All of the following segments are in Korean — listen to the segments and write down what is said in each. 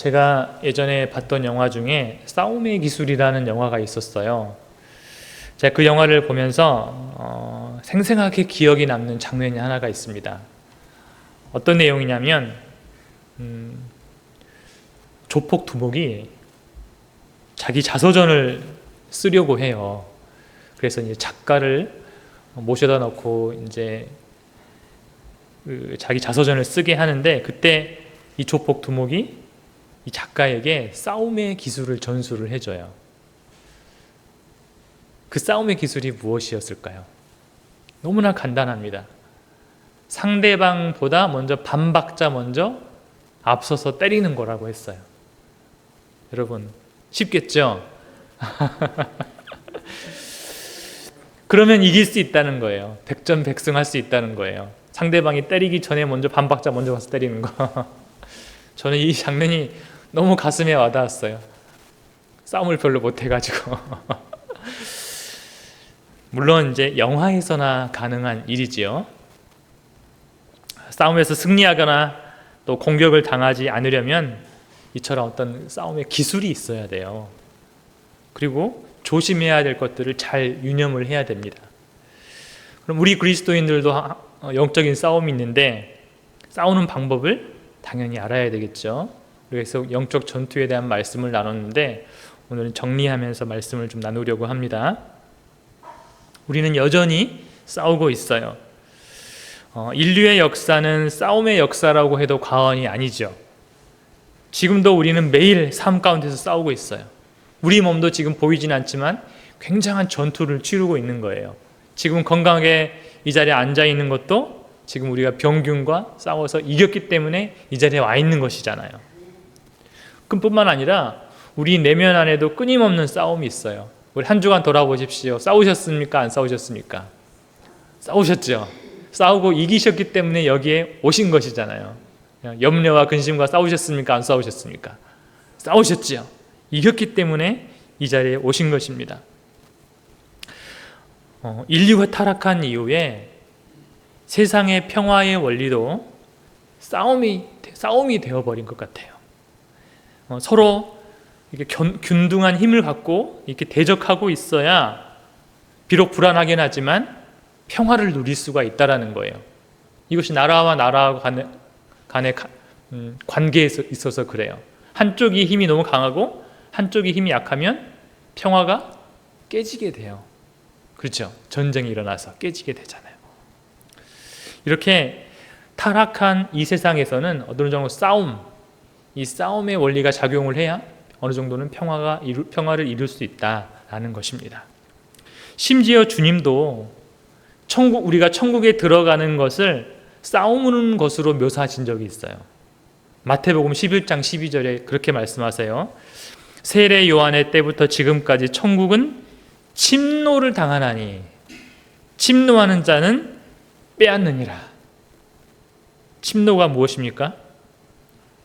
제가 예전에 봤던 영화 중에 싸움의 기술이라는 영화가 있었어요. 제가 그 영화를 보면서 생생하게 기억이 남는 장면이 하나가 있습니다. 어떤 내용이냐면 조폭 두목이 자기 자서전을 쓰려고 해요. 그래서 이제 작가를 모셔다 놓고 이제 자기 자서전을 쓰게 하는데, 그때 이 조폭 두목이 이 작가에게 싸움의 기술을 전수를 해줘요. 그 싸움의 기술이 무엇이었을까요? 너무나 간단합니다. 상대방보다 먼저 반박자 먼저 앞서서 때리는 거라고 했어요. 여러분, 쉽겠죠? 그러면 이길 수 있다는 거예요. 백전백승할 수 있다는 거예요. 상대방이 때리기 전에 먼저 반박자 먼저 가서 때리는 거. 저는 이 장면이 너무 가슴에 와닿았어요. 싸움을 별로 못해가지고. 물론 이제 영화에서나 가능한 일이지요. 싸움에서 승리하거나 또 공격을 당하지 않으려면 이처럼 어떤 싸움의 기술이 있어야 돼요. 그리고 조심해야 될 것들을 잘 유념을 해야 됩니다. 그럼 우리 그리스도인들도 영적인 싸움이 있는데 싸우는 방법을 당연히 알아야 되겠죠. 그래서 영적 전투에 대한 말씀을 나눴는데 오늘은 정리하면서 말씀을 좀 나누려고 합니다. 우리는 여전히 싸우고 있어요. 인류의 역사는 싸움의 역사라고 해도 과언이 아니죠. 지금도 우리는 매일 삶 가운데서 싸우고 있어요. 우리 몸도 지금 보이진 않지만 굉장한 전투를 치르고 있는 거예요. 지금 건강하게 이 자리에 앉아 있는 것도 지금 우리가 병균과 싸워서 이겼기 때문에 이 자리에 와 있는 것이잖아요. 그뿐만 아니라 우리 내면 안에도 끊임없는 싸움이 있어요. 우리 한 주간 돌아보십시오. 싸우셨습니까? 안 싸우셨습니까? 싸우셨죠. 싸우고 이기셨기 때문에 여기에 오신 것이잖아요. 염려와 근심과 싸우셨습니까? 안 싸우셨습니까? 싸우셨죠. 이겼기 때문에 이 자리에 오신 것입니다. 인류가 타락한 이후에 세상의 평화의 원리도 싸움이 되어버린 것 같아요. 서로 이렇게 균등한 힘을 갖고 이렇게 대적하고 있어야 비록 불안하긴 하지만 평화를 누릴 수가 있다라는 거예요. 이것이 나라와 나라와 간의 관계에 있어서 그래요. 한쪽이 힘이 너무 강하고 한쪽이 힘이 약하면 평화가 깨지게 돼요. 그렇죠? 전쟁이 일어나서 깨지게 되잖아요. 이렇게 타락한 이 세상에서는 어느 정도 이 싸움의 원리가 작용을 해야 어느 정도는 평화를 이룰 수 있다라는 것입니다. 심지어 주님도 우리가 천국에 들어가는 것을 싸우는 것으로 묘사하신 적이 있어요. 마태복음 11장 12절에 그렇게 말씀하세요. 세례 요한의 때부터 지금까지 천국은 침노를 당하나니 침노하는 자는 빼앗느니라. 침노가 무엇입니까?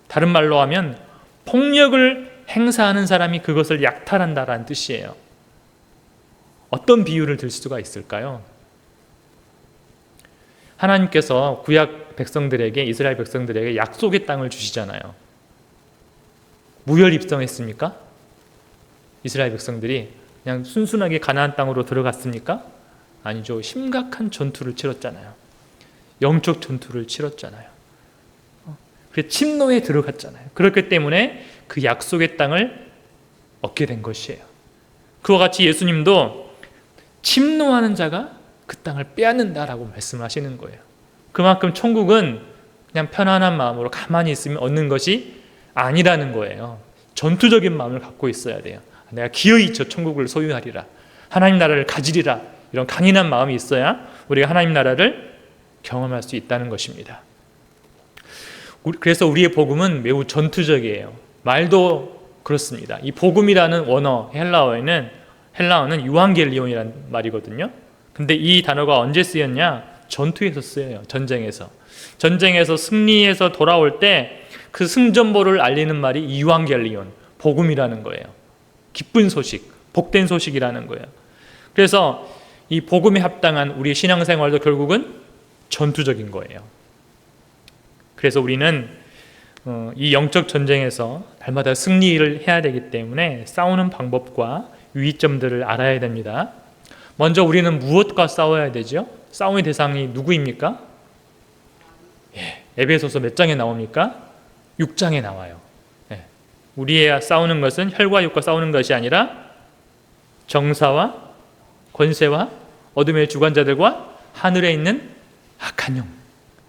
다른 말로 하면 폭력을 행사하는 사람이 그것을 약탈한다라는 뜻이에요. 어떤 비유를 들 수가 있을까요? 하나님께서 구약 백성들에게, 이스라엘 백성들에게 약속의 땅을 주시잖아요. 무혈 입성했습니까? 이스라엘 백성들이 그냥 순순하게 가나안 땅으로 들어갔습니까? 아니죠. 심각한 전투를 치렀잖아요. 영적 전투를 치렀잖아요. 그래서 침노에 들어갔잖아요. 그렇기 때문에 그 약속의 땅을 얻게 된 것이에요. 그와 같이 예수님도 침노하는 자가 그 땅을 빼앗는다라고 말씀하시는 거예요. 그만큼 천국은 그냥 편안한 마음으로 가만히 있으면 얻는 것이 아니라는 거예요. 전투적인 마음을 갖고 있어야 돼요. 내가 기어이 저 천국을 소유하리라, 하나님 나라를 가지리라, 이런 강인한 마음이 있어야 우리가 하나님 나라를 경험할 수 있다는 것입니다. 그래서 우리의 복음은 매우 전투적이에요. 말도 그렇습니다. 이 복음이라는 원어, 헬라어는 유앙겔리온이라는 말이거든요. 근데 이 단어가 언제 쓰였냐? 전투에서 쓰여요. 전쟁에서 승리해서 돌아올 때 그 승전보를 알리는 말이 유앙겔리온, 복음이라는 거예요. 기쁜 소식, 복된 소식이라는 거예요. 그래서 이 복음에 합당한 우리의 신앙생활도 결국은 전투적인 거예요. 그래서 우리는 이 영적 전쟁에서 날마다 승리를 해야 되기 때문에 싸우는 방법과 유의점들을 알아야 됩니다. 먼저 우리는 무엇과 싸워야 되죠? 싸움의 대상이 누구입니까? 에베소서 몇 장에 나옵니까? 6장에 나와요. 우리의 싸우는 것은 혈과 육과 싸우는 것이 아니라 정사와 권세와 어둠의 주관자들과 하늘에 있는 악한 영,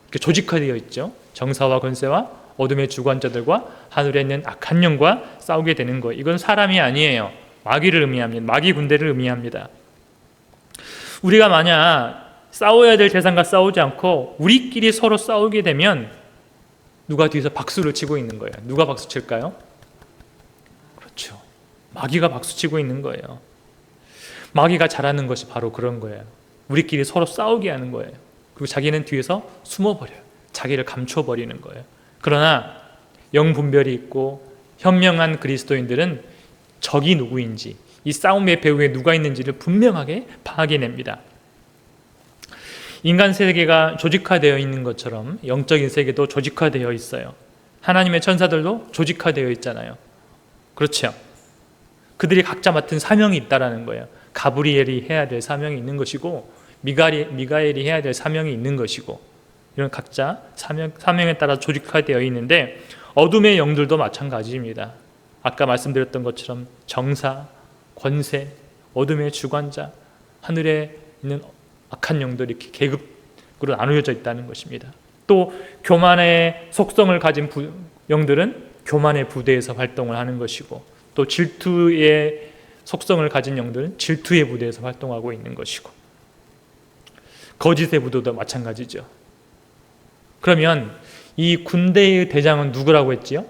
이렇게 조직화되어 있죠. 정사와 권세와 어둠의 주관자들과 하늘에 있는 악한 영과 싸우게 되는 거예요. 이건 사람이 아니에요. 마귀를 의미합니다. 마귀 군대를 의미합니다. 우리가 만약 싸워야 될 대상과 싸우지 않고 우리끼리 서로 싸우게 되면 누가 뒤에서 박수를 치고 있는 거예요. 누가 박수 칠까요? 그렇죠. 마귀가 박수 치고 있는 거예요. 마귀가 잘하는 것이 바로 그런 거예요. 우리끼리 서로 싸우게 하는 거예요. 그리고 자기는 뒤에서 숨어버려요. 자기를 감춰버리는 거예요. 그러나 영분별이 있고 현명한 그리스도인들은 적이 누구인지, 이 싸움의 배후에 누가 있는지를 분명하게 파악해냅니다. 인간 세계가 조직화되어 있는 것처럼 영적인 세계도 조직화되어 있어요. 하나님의 천사들도 조직화되어 있잖아요. 그렇죠. 그들이 각자 맡은 사명이 있다라는 거예요. 가브리엘이 해야 될 사명이 있는 것이고 미가엘이 해야 될 사명이 있는 것이고, 이런 각자 사명에 따라 조직화되어 있는데 어둠의 영들도 마찬가지입니다. 아까 말씀드렸던 것처럼 정사, 권세, 어둠의 주관자, 하늘에 있는 악한 영들이 이렇게 계급으로 나누어져 있다는 것입니다. 또 교만의 속성을 가진 영들은 교만의 부대에서 활동을 하는 것이고, 또 질투의 속성을 가진 영들은 질투의 부대에서 활동하고 있는 것이고, 거짓의 부대도 마찬가지죠. 그러면 이 군대의 대장은 누구라고 했지요?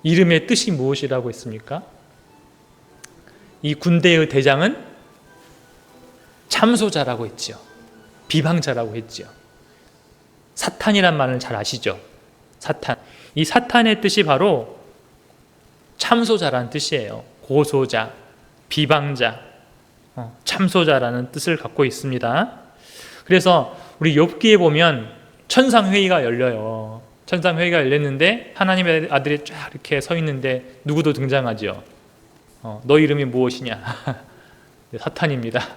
이름의 뜻이 무엇이라고 했습니까? 이 군대의 대장은 참소자라고 했지요. 비방자라고 했지요. 사탄이란 말을 잘 아시죠? 사탄. 이 사탄의 뜻이 바로 참소자라는 뜻이에요. 고소자, 비방자, 참소자라는 뜻을 갖고 있습니다. 그래서 우리 욥기에 보면 천상회의가 열려요. 천상회의가 열렸는데 하나님의 아들이 쫙 이렇게 서 있는데 누구도 등장하죠. 너 이름이 무엇이냐? 사탄입니다.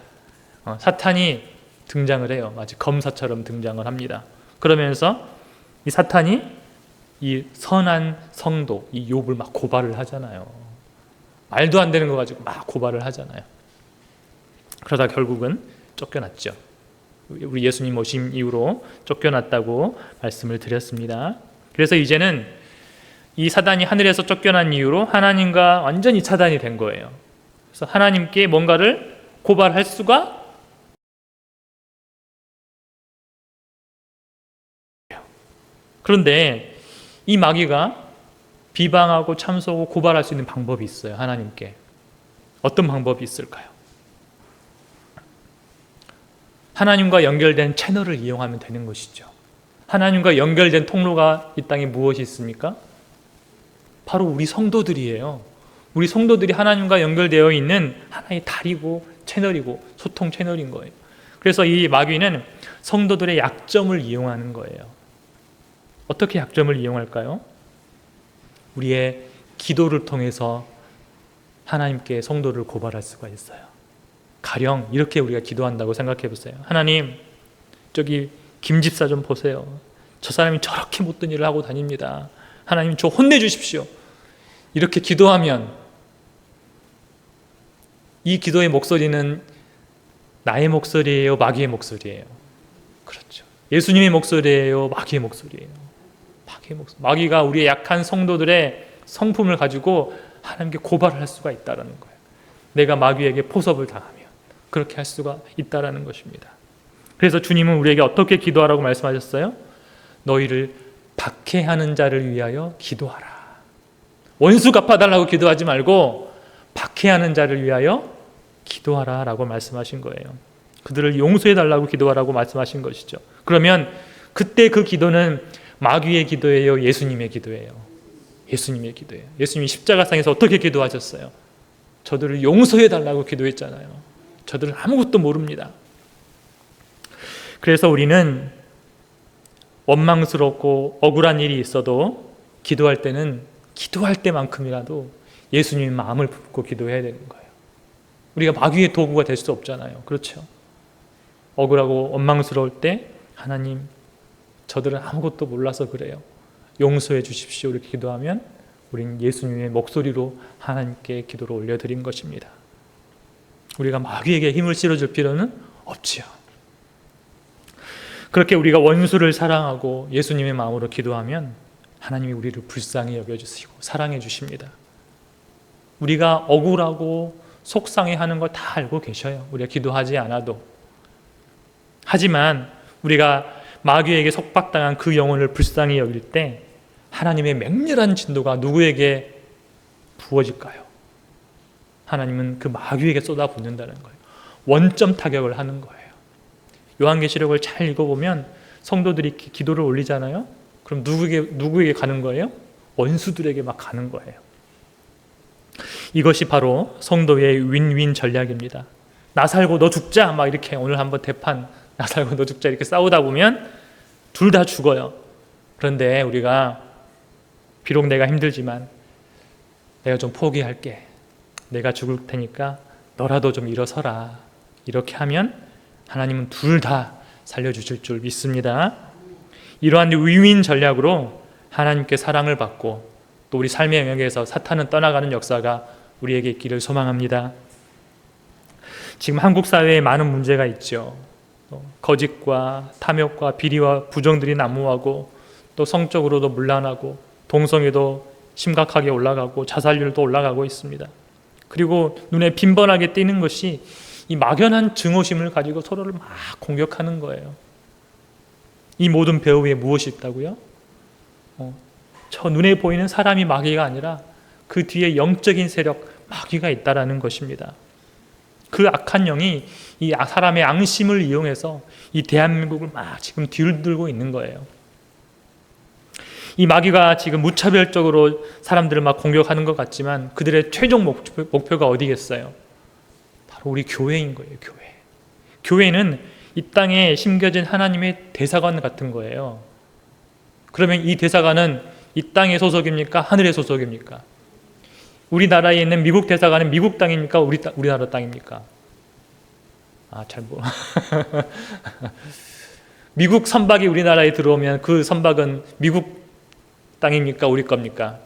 사탄이 등장을 해요. 마치 검사처럼 등장을 합니다. 그러면서 이 사탄이 이 선한 성도, 이 욥을 막 고발을 하잖아요. 말도 안 되는 거 가지고 막 고발을 하잖아요. 그러다 결국은 쫓겨났죠. 우리 예수님 오심 이후로 쫓겨났다고 말씀을 드렸습니다. 그래서 이제는 이 사단이 하늘에서 쫓겨난 이후로 하나님과 완전히 차단이 된 거예요. 그래서 하나님께 뭔가를 고발할 수가, 그런데 이 마귀가 비방하고 참소하고 고발할 수 있는 방법이 있어요. 하나님께. 어떤 방법이 있을까요? 하나님과 연결된 채널을 이용하면 되는 것이죠. 하나님과 연결된 통로가 이 땅에 무엇이 있습니까? 바로 우리 성도들이에요. 우리 성도들이 하나님과 연결되어 있는 하나의 다리고 채널이고 소통 채널인 거예요. 그래서 이 마귀는 성도들의 약점을 이용하는 거예요. 어떻게 약점을 이용할까요? 우리의 기도를 통해서 하나님께 성도를 고발할 수가 있어요. 가령 이렇게 우리가 기도한다고 생각해 보세요. 하나님, 저기 김 집사 좀 보세요. 저 사람이 저렇게 못된 일을 하고 다닙니다. 하나님, 저 혼내주십시오. 이렇게 기도하면 이 기도의 목소리는 나의 목소리예요? 마귀의 목소리예요? 그렇죠. 예수님의 목소리예요? 마귀의 목소리예요? 마귀의 목소리. 마귀가 우리의 약한 성도들의 성품을 가지고 하나님께 고발을 할 수가 있다는 거예요. 내가 마귀에게 포섭을 당하면 그렇게 할 수가 있다는 것입니다. 그래서 주님은 우리에게 어떻게 기도하라고 말씀하셨어요? 너희를 박해하는 자를 위하여 기도하라. 원수 갚아달라고 기도하지 말고 박해하는 자를 위하여 기도하라 라고 말씀하신 거예요. 그들을 용서해달라고 기도하라고 말씀하신 것이죠. 그러면 그때 그 기도는 마귀의 기도예요? 예수님의 기도예요? 예수님의 기도예요. 예수님이 십자가상에서 어떻게 기도하셨어요? 저들을 용서해달라고 기도했잖아요. 저들은 아무것도 모릅니다. 그래서 우리는 원망스럽고 억울한 일이 있어도 기도할 때는 기도할 때만큼이라도 예수님의 마음을 품고 기도해야 되는 거예요. 우리가 마귀의 도구가 될 수 없잖아요. 그렇죠? 억울하고 원망스러울 때 하나님, 저들은 아무것도 몰라서 그래요. 용서해 주십시오. 이렇게 기도하면 우린 예수님의 목소리로 하나님께 기도를 올려드린 것입니다. 우리가 마귀에게 힘을 실어줄 필요는 없지요. 그렇게 우리가 원수를 사랑하고 예수님의 마음으로 기도하면 하나님이 우리를 불쌍히 여겨주시고 사랑해 주십니다. 우리가 억울하고 속상해하는 거 다 알고 계셔요. 우리가 기도하지 않아도. 하지만 우리가 마귀에게 속박당한 그 영혼을 불쌍히 여길 때 하나님의 맹렬한 진도가 누구에게 부어질까요? 하나님은 그 마귀에게 쏟아붓는다는 거예요. 원점 타격을 하는 거예요. 요한계시록을 잘 읽어보면 성도들이 기도를 올리잖아요. 그럼 누구에게 가는 거예요? 원수들에게 막 가는 거예요. 이것이 바로 성도의 윈윈 전략입니다. 나 살고 너 죽자 막 이렇게 오늘 한번 대판 나 살고 너 죽자 이렇게 싸우다 보면 둘 다 죽어요. 그런데 우리가 비록 내가 힘들지만 내가 좀 포기할게. 내가 죽을 테니까 너라도 좀 일어서라. 이렇게 하면 하나님은 둘 다 살려주실 줄 믿습니다. 이러한 윈윈 전략으로 하나님께 사랑을 받고 또 우리 삶의 영역에서 사탄은 떠나가는 역사가 우리에게 있기를 소망합니다. 지금 한국 사회에 많은 문제가 있죠. 거짓과 탐욕과 비리와 부정들이 난무하고 또 성적으로도 문란하고 동성애도 심각하게 올라가고 자살률도 올라가고 있습니다. 그리고 눈에 빈번하게 띄는 것이 이 막연한 증오심을 가지고 서로를 막 공격하는 거예요. 이 모든 배후에 무엇이 있다고요? 저 눈에 보이는 사람이 마귀가 아니라 그 뒤에 영적인 세력 마귀가 있다라는 것입니다. 그 악한 영이 이 사람의 앙심을 이용해서 이 대한민국을 막 지금 뒤흔들고 있는 거예요. 이 마귀가 지금 무차별적으로 사람들을 막 공격하는 것 같지만 그들의 최종 목표가 어디겠어요? 바로 우리 교회인 거예요. 교회. 교회는 이 땅에 심겨진 하나님의 대사관 같은 거예요. 그러면 이 대사관은 이 땅의 소속입니까? 하늘의 소속입니까? 우리나라에 있는 미국 대사관은 미국 땅입니까? 우리나라 땅입니까? 미국 선박이 우리나라에 들어오면 그 선박은 미국 땅입니까? 우리 겁니까?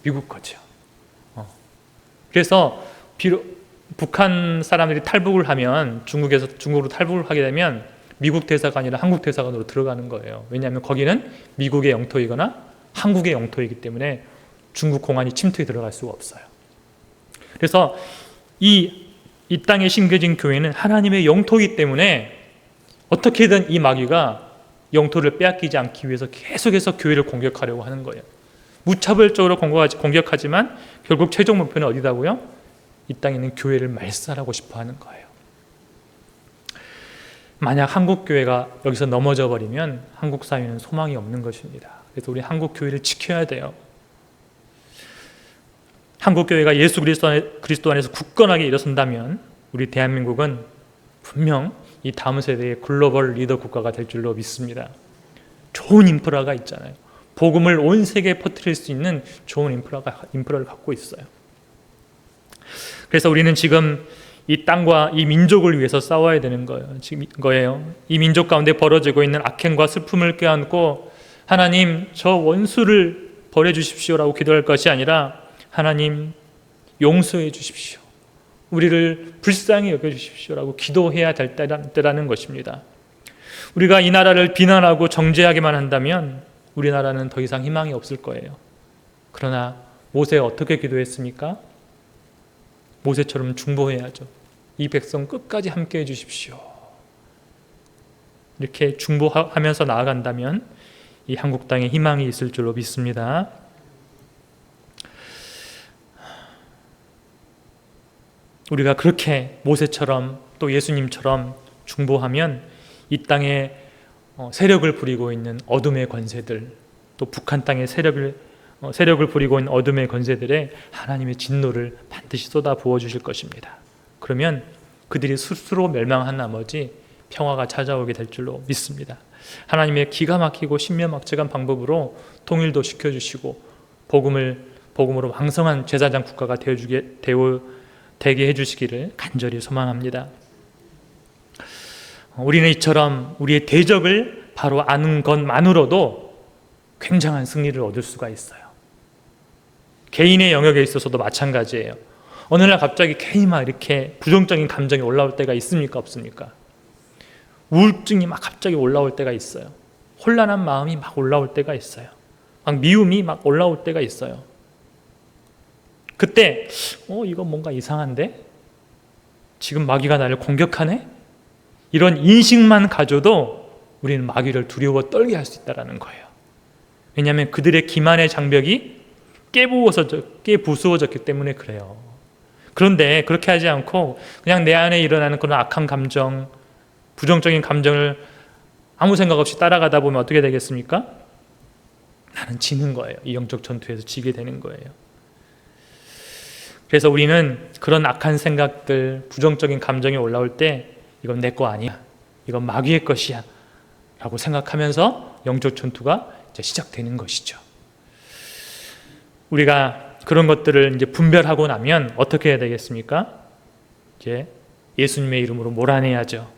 미국 거죠. 그래서 북한 사람들이 탈북을 하면 중국으로 탈북을 하게 되면 미국 대사가 아니라 한국 대사관으로 들어가는 거예요. 왜냐하면 거기는 미국의 영토이거나 한국의 영토이기 때문에 중국 공안이 침투해 들어갈 수가 없어요. 그래서 이 땅에 심겨진 교회는 하나님의 영토이기 때문에 어떻게든 이 마귀가 영토를 빼앗기지 않기 위해서 계속해서 교회를 공격하려고 하는 거예요. 무차별적으로 공격하지만 결국 최종 목표는 어디다고요? 이 땅에 있는 교회를 말살하고 싶어 하는 거예요. 만약 한국 교회가 여기서 넘어져 버리면 한국 사회는 소망이 없는 것입니다. 그래서 우리 한국 교회를 지켜야 돼요. 한국 교회가 예수 그리스도 안에서 굳건하게 일어선다면 우리 대한민국은 분명 이 다음 세대의 글로벌 리더 국가가 될 줄로 믿습니다. 좋은 인프라가 있잖아요. 복음을 온 세계에 퍼뜨릴 수 있는 좋은 인프라를 갖고 있어요. 그래서 우리는 지금 이 땅과 이 민족을 위해서 싸워야 되는 거예요. 이 민족 가운데 벌어지고 있는 악행과 슬픔을 껴안고 하나님 저 원수를 버려주십시오라고 기도할 것이 아니라 하나님 용서해 주십시오. 우리를 불쌍히 여겨주십시오라고 기도해야 될 때라는 것입니다. 우리가 이 나라를 비난하고 정죄하기만 한다면 우리나라는 더 이상 희망이 없을 거예요. 그러나 모세 어떻게 기도했습니까? 모세처럼 중보해야죠. 이 백성 끝까지 함께 해주십시오. 이렇게 중보하면서 나아간다면 이 한국 땅에 희망이 있을 줄로 믿습니다. 우리가 그렇게 모세처럼 또 예수님처럼 중보하면 이 땅에 세력을 부리고 있는 어둠의 권세들, 또 북한 땅에 세력을 부리고 있는 어둠의 권세들의 하나님의 진노를 반드시 쏟아 부어 주실 것입니다. 그러면 그들이 스스로 멸망한 나머지 평화가 찾아오게 될 줄로 믿습니다. 하나님의 기가 막히고 신명막측한 방법으로 통일도 시켜주시고 복음으로 왕성한 제사장 국가가 되게 해주시기를 간절히 소망합니다. 우리는 이처럼 우리의 대적을 바로 아는 것만으로도 굉장한 승리를 얻을 수가 있어요. 개인의 영역에 있어서도 마찬가지예요. 어느 날 갑자기 괜히 막 이렇게 부정적인 감정이 올라올 때가 있습니까? 없습니까? 우울증이 막 갑자기 올라올 때가 있어요. 혼란한 마음이 막 올라올 때가 있어요. 막 미움이 막 올라올 때가 있어요. 그때 이거 뭔가 이상한데? 지금 마귀가 나를 공격하네? 이런 인식만 가져도 우리는 마귀를 두려워 떨게 할 수 있다는 거예요. 왜냐하면 그들의 기만의 장벽이 깨부수어졌기 때문에 그래요. 그런데 그렇게 하지 않고 그냥 내 안에 일어나는 그런 악한 감정, 부정적인 감정을 아무 생각 없이 따라가다 보면 어떻게 되겠습니까? 나는 지는 거예요. 이 영적 전투에서 지게 되는 거예요. 그래서 우리는 그런 악한 생각들, 부정적인 감정이 올라올 때 이건 내 거 아니야, 이건 마귀의 것이야 라고 생각하면서 영적 전투가 이제 시작되는 것이죠. 우리가 그런 것들을 이제 분별하고 나면 어떻게 해야 되겠습니까? 이제 예수님의 이름으로 몰아내야죠.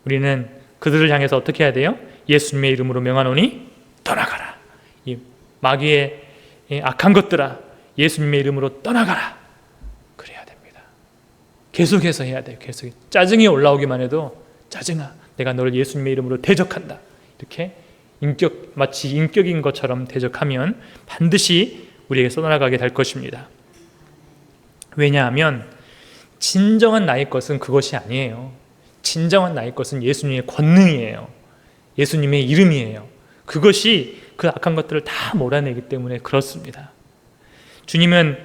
우리는 그들을 향해서 어떻게 해야 돼요? 예수님의 이름으로 명하노니 떠나가라. 이 마귀의 악한 것들아, 예수님의 이름으로 떠나가라. 그래야 됩니다. 계속해서 해야 돼요. 계속. 짜증이 올라오기만 해도 짜증아, 내가 너를 예수님의 이름으로 대적한다. 이렇게 마치 인격인 것처럼 대적하면 반드시 우리에게 떠나가게 될 것입니다. 왜냐하면 진정한 나의 것은 그것이 아니에요. 진정한 나의 것은 예수님의 권능이에요. 예수님의 이름이에요. 그것이 그 악한 것들을 다 몰아내기 때문에 그렇습니다. 주님은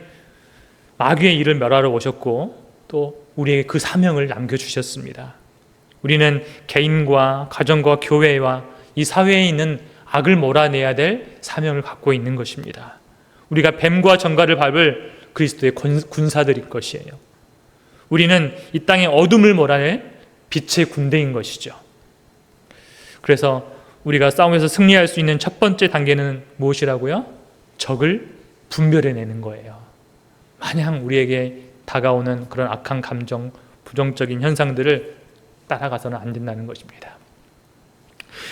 마귀의 일을 멸하러 오셨고 또 우리에게 그 사명을 남겨주셨습니다. 우리는 개인과 가정과 교회와 이 사회에 있는 악을 몰아내야 될 사명을 갖고 있는 것입니다. 우리가 뱀과 정갈을 밟을 그리스도의 군사들일 것이에요. 우리는 이 땅의 어둠을 몰아낼 빛의 군대인 것이죠. 그래서 우리가 싸움에서 승리할 수 있는 첫 번째 단계는 무엇이라고요? 적을 분별해내는 거예요. 마냥 우리에게 다가오는 그런 악한 감정, 부정적인 현상들을 따라가서는 안 된다는 것입니다.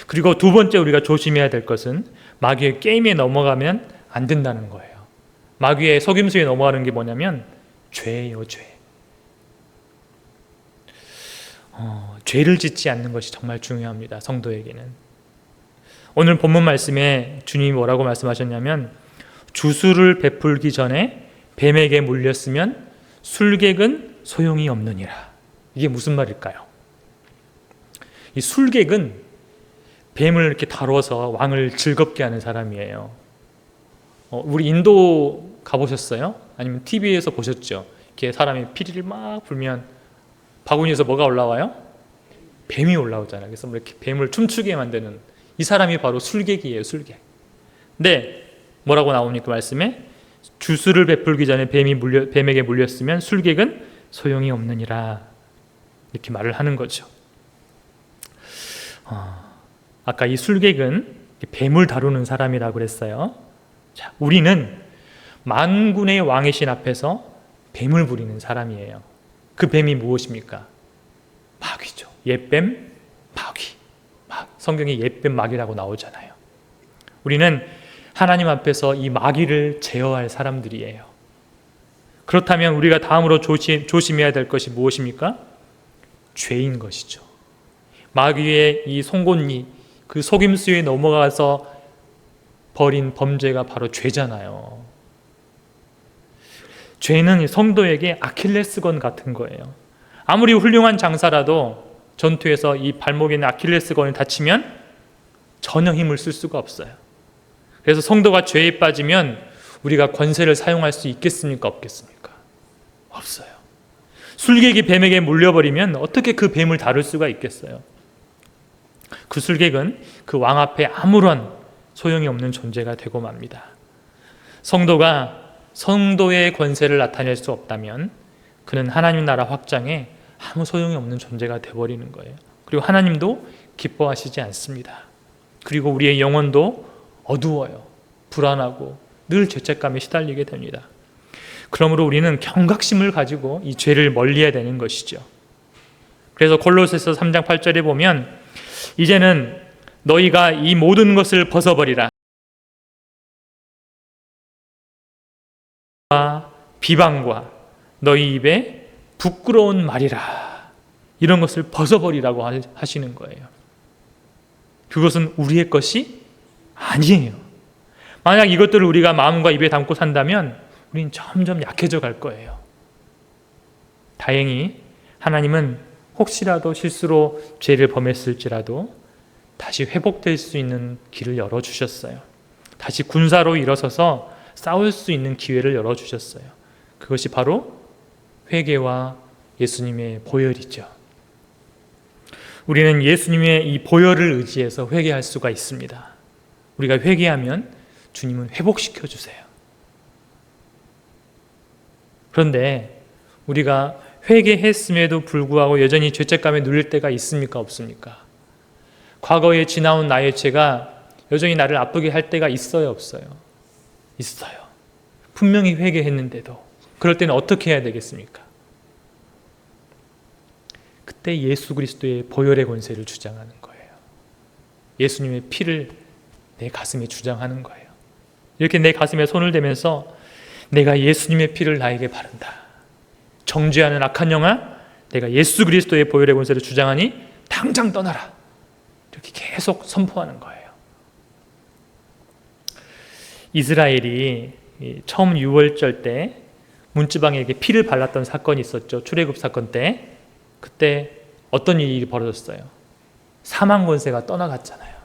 그리고 두 번째 우리가 조심해야 될 것은 마귀의 게임에 넘어가면 안 된다는 거예요. 마귀의 속임수에 넘어가는 게 뭐냐면 죄예요, 죄. 죄를 짓지 않는 것이 정말 중요합니다. 성도에게는. 오늘 본문 말씀에 주님이 뭐라고 말씀하셨냐면 주술을 베풀기 전에 뱀에게 물렸으면 술객은 소용이 없느니라. 이게 무슨 말일까요? 이 술객은 뱀을 이렇게 다뤄서 왕을 즐겁게 하는 사람이에요. 우리 인도 가보셨어요? 아니면 TV에서 보셨죠? 이렇게 사람이 피리를 막 불면 바구니에서 뭐가 올라와요? 뱀이 올라오잖아요. 그래서 이렇게 뱀을 춤추게 만드는 이 사람이 바로 술객이에요, 술객. 근데 뭐라고 나옵니까? 말씀에 주술을 베풀기 전에 뱀에게 물렸으면 술객은 소용이 없느니라. 이렇게 말을 하는 거죠. 아까 이 술객은 뱀을 다루는 사람이라고 그랬어요. 자, 우리는 만군의 왕이신 앞에서 뱀을 부리는 사람이에요. 그 뱀이 무엇입니까? 마귀죠. 옛뱀, 마귀. 성경에 옛뱀, 마귀라고 나오잖아요. 우리는 하나님 앞에서 이 마귀를 제어할 사람들이에요. 그렇다면 우리가 다음으로 조심해야 될 것이 무엇입니까? 죄인 것이죠. 마귀의 이 송곳니, 그 속임수에 넘어가서 벌인 범죄가 바로 죄잖아요. 죄는 성도에게 아킬레스건 같은 거예요. 아무리 훌륭한 장사라도 전투에서 이 발목에 있는 아킬레스건이 다치면 전혀 힘을 쓸 수가 없어요. 그래서 성도가 죄에 빠지면 우리가 권세를 사용할 수 있겠습니까? 없겠습니까? 없어요. 술객이 뱀에게 물려버리면 어떻게 그 뱀을 다룰 수가 있겠어요? 그 술객은 그 왕 앞에 아무런 소용이 없는 존재가 되고 맙니다. 성도가 성도의 권세를 나타낼 수 없다면 그는 하나님 나라 확장에 아무 소용이 없는 존재가 되어버리는 거예요. 그리고 하나님도 기뻐하시지 않습니다. 그리고 우리의 영혼도 어두워요. 불안하고 늘 죄책감에 시달리게 됩니다. 그러므로 우리는 경각심을 가지고 이 죄를 멀리해야 되는 것이죠. 그래서 골로새서 3장 8절에 보면 이제는 너희가 이 모든 것을 벗어버리라. 비방과 너희 입에 부끄러운 말이라. 이런 것을 벗어버리라고 하시는 거예요. 그것은 우리의 것이 아니에요. 만약 이것들을 우리가 마음과 입에 담고 산다면 우리는 점점 약해져 갈 거예요. 다행히 하나님은 혹시라도 실수로 죄를 범했을지라도 다시 회복될 수 있는 길을 열어주셨어요. 다시 군사로 일어서서 싸울 수 있는 기회를 열어주셨어요. 그것이 바로 회개와 예수님의 보혈이죠. 우리는 예수님의 이 보혈을 의지해서 회개할 수가 있습니다. 우리가 회개하면 주님은 회복시켜 주세요. 그런데 우리가 회개했음에도 불구하고 여전히 죄책감에 눌릴 때가 있습니까? 없습니까? 과거에 지나온 나의 죄가 여전히 나를 아프게 할 때가 있어요? 없어요? 있어요. 분명히 회개했는데도. 그럴 때는 어떻게 해야 되겠습니까? 그때 예수 그리스도의 보혈의 권세를 주장하는 거예요. 예수님의 피를 내 가슴에 주장하는 거예요. 이렇게 내 가슴에 손을 대면서 내가 예수님의 피를 나에게 바른다. 정죄하는 악한 영아, 내가 예수 그리스도의 보혈의 권세를 주장하니 당장 떠나라. 이렇게 계속 선포하는 거예요. 이스라엘이 처음 유월절 때 문지방에게 피를 발랐던 사건이 있었죠. 출애굽 사건 때. 그때 어떤 일이 벌어졌어요? 사망 권세가 떠나갔잖아요.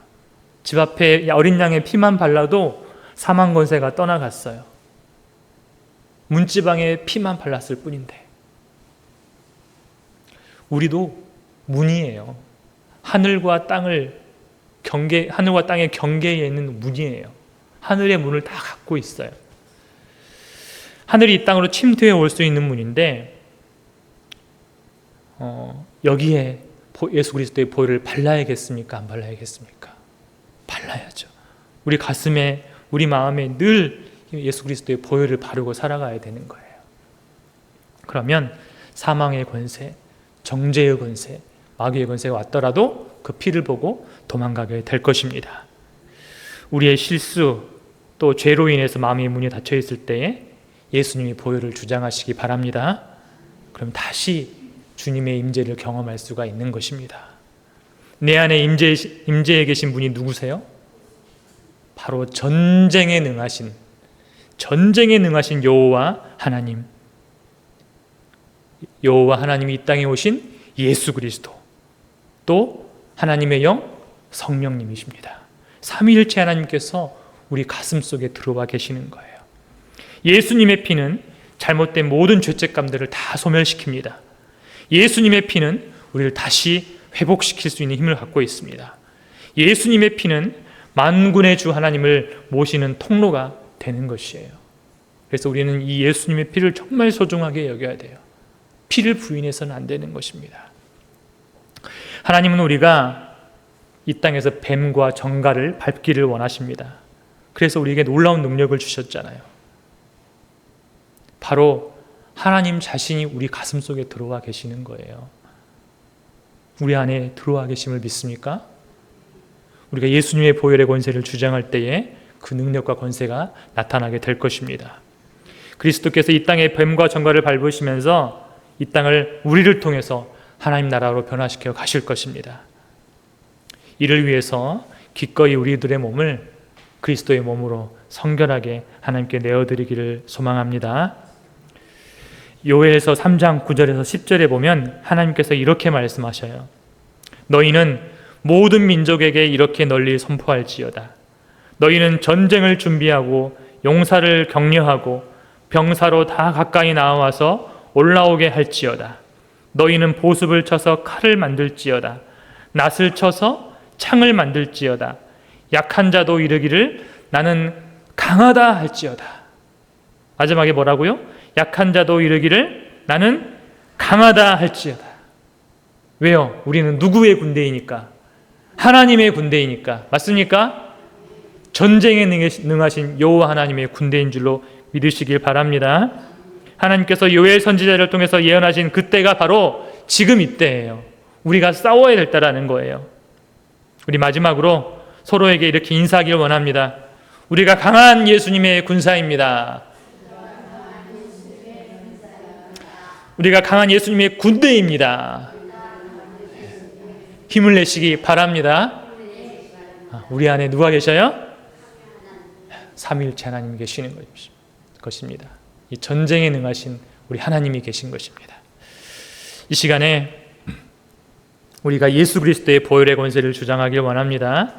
집 앞에 어린 양의 피만 발라도 사망 권세가 떠나갔어요. 문지방에 피만 발랐을 뿐인데. 우리도 문이에요. 하늘과 땅의 경계에 있는 문이에요. 하늘의 문을 다 갖고 있어요. 하늘이 이 땅으로 침투해 올 수 있는 문인데 여기에 예수 그리스도의 보혈을 발라야겠습니까? 안 발라야겠습니까? 발라야죠. 우리 가슴에, 우리 마음에 늘 예수 그리스도의 보혈을 바르고 살아가야 되는 거예요. 그러면 사망의 권세, 정죄의 권세, 마귀의 권세가 왔더라도 그 피를 보고 도망가게 될 것입니다. 우리의 실수 또 죄로 인해서 마음의 문이 닫혀 있을 때에 예수님이 보혈을 주장하시기 바랍니다. 그럼 다시 주님의 임재를 경험할 수가 있는 것입니다. 내 안에 임재에 계신 분이 누구세요? 바로 전쟁에 능하신 여호와 하나님. 여호와 하나님이 이 땅에 오신 예수 그리스도, 또 하나님의 영 성령님이십니다. 삼위일체 하나님께서 우리 가슴 속에 들어와 계시는 거예요. 예수님의 피는 잘못된 모든 죄책감들을 다 소멸시킵니다. 예수님의 피는 우리를 다시 회복시킬 수 있는 힘을 갖고 있습니다. 예수님의 피는 만군의 주 하나님을 모시는 통로가 되는 것이에요. 그래서 우리는 이 예수님의 피를 정말 소중하게 여겨야 돼요. 피를 부인해서는 안 되는 것입니다. 하나님은 우리가 이 땅에서 뱀과 정갈을 밟기를 원하십니다. 그래서 우리에게 놀라운 능력을 주셨잖아요. 바로 하나님 자신이 우리 가슴 속에 들어와 계시는 거예요. 우리 안에 들어와 계심을 믿습니까? 우리가 예수님의 보혈의 권세를 주장할 때에 그 능력과 권세가 나타나게 될 것입니다. 그리스도께서 이 땅에 뱀과 정갈을 밟으시면서 이 땅을 우리를 통해서 하나님 나라로 변화시켜 가실 것입니다. 이를 위해서 기꺼이 우리들의 몸을 그리스도의 몸으로 성결하게 하나님께 내어드리기를 소망합니다. 요엘서 3장 9절에서 10절에 보면 하나님께서 이렇게 말씀하셔요. 너희는 모든 민족에게 이렇게 널리 선포할지어다. 너희는 전쟁을 준비하고 용사를 격려하고 병사로 다 가까이 나와서 올라오게 할지어다. 너희는 보습을 쳐서 칼을 만들지어다. 낫을 쳐서 창을 만들지어다. 약한 자도 이르기를 나는 강하다 할지어다. 마지막에 뭐라고요? 약한 자도 이르기를 나는 강하다 할지어다. 왜요? 우리는 누구의 군대이니까? 하나님의 군대이니까. 맞습니까? 전쟁에 능하신 여호와 하나님의 군대인 줄로 믿으시길 바랍니다. 하나님께서 요엘 선지자를 통해서 예언하신 그때가 바로 지금 이때예요. 우리가 싸워야 될 때라는 거예요. 우리 마지막으로 서로에게 이렇게 인사하길 원합니다. 우리가 강한 예수님의 군사입니다. 우리가 강한 예수님의 군대입니다. 힘을 내시기 바랍니다. 우리 안에 누가 계셔요? 삼위일체 하나님이 계시는 것입니다. 이 전쟁에 능하신 우리 하나님이 계신 것입니다. 이 시간에 우리가 예수 그리스도의 보혈의 권세를 주장하길 원합니다.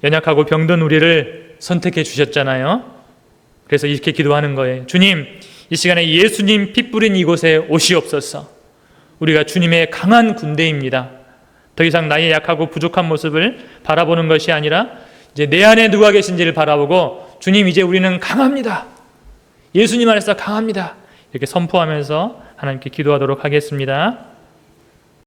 연약하고 병든 우리를 선택해 주셨잖아요. 그래서 이렇게 기도하는 거예요. 주님, 이 시간에 예수님 피 뿌린 이곳에 오시옵소서. 우리가 주님의 강한 군대입니다. 더 이상 나의 약하고 부족한 모습을 바라보는 것이 아니라 이제 내 안에 누가 계신지를 바라보고 주님, 이제 우리는 강합니다. 예수님 안에서 강합니다. 이렇게 선포하면서 하나님께 기도하도록 하겠습니다.